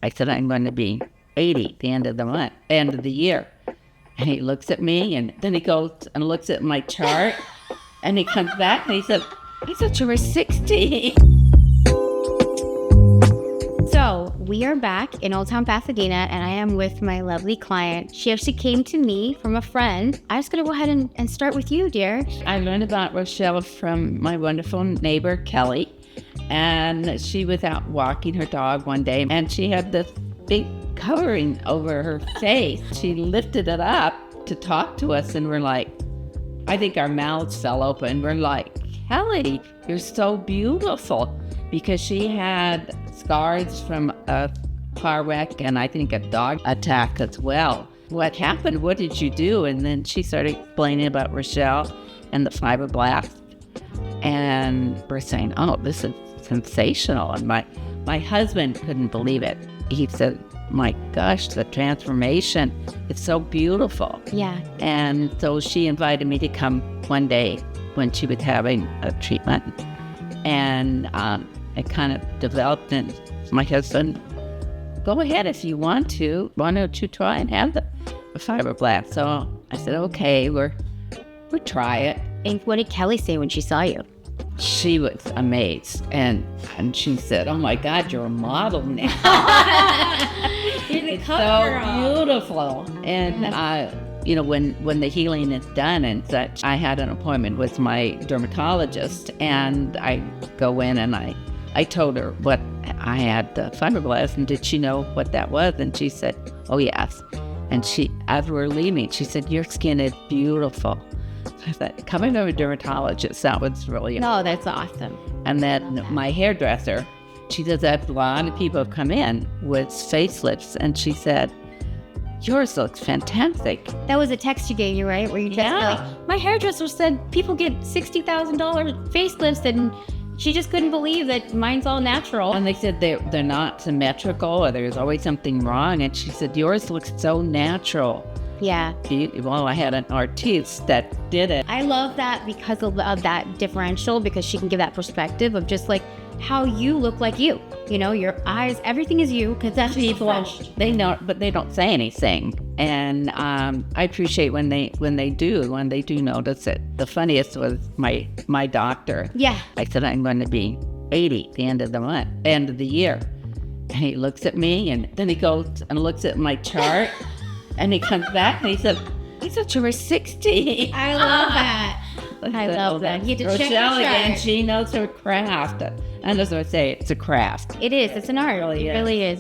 I said, I'm going to be 80 at the end of the month, end of the year. And he looks at me, and then he goes and looks at my chart, and he comes back and he said, I thought you were 60. So we are back in Old Town Pasadena, and I am with my lovely client. She actually came to me from a friend. I'm just going to go ahead and start with you, dear. I learned about Rochelle from my wonderful neighbor, Kelly. And she was out walking her dog one day, and she had this big covering over her face. She lifted it up to talk to us, and we're like, I think our mouths fell open. We're like, Kelly, you're so beautiful. Because she had scars from a car wreck and I think a dog attack as well. What happened? What did you do? And then she started explaining about Rochelle and the fibroblast. And we're saying, oh, this is sensational. And my husband couldn't believe it. He said, my gosh, the transformation is so beautiful. Yeah. And so she invited me to come one day when she was having a treatment. And it kind of developed, and my husband, go ahead if you want to. Why don't you try and have the fibroblast? So I said, okay, we'll try it. And what did Kelly say when she saw you? She was amazed, and she said, oh my God, you're a model now. It's so beautiful. And when the healing is done and such, I had an appointment with my dermatologist, and I go in and I told her what I had the fibroblast, and did she know what that was? And she said, oh yes. And she, as we were leaving, she said, your skin is beautiful. So I thought, coming to a dermatologist, that was really No, that's awesome. And then my hairdresser, she does that. A lot of people have come in with facelifts, and she said, yours looks fantastic. That was a text you gave you, right? Where you just my hairdresser said people get $60,000 facelifts, and she just couldn't believe that mine's all natural. And they said they're not symmetrical, or there's always something wrong. And she said, yours looks so natural. Yeah. Well, I had an artiste that did it. I love that because of that differential, because she can give that perspective of just like how you look like you. You know, your eyes, everything is you, because that's people, they know, but they don't say anything. And I appreciate when they do notice it. The funniest was my doctor. Yeah. I said, I'm going to be 80 at the end of the month, end of the year. And he looks at me, and then he goes and looks at my chart, and he comes back and he said, I thought you were 60. I love that. I love that. You had to check your Rochelle chart. again, she knows her craft. And as I say, it's a craft. It is. It's an art. It really is.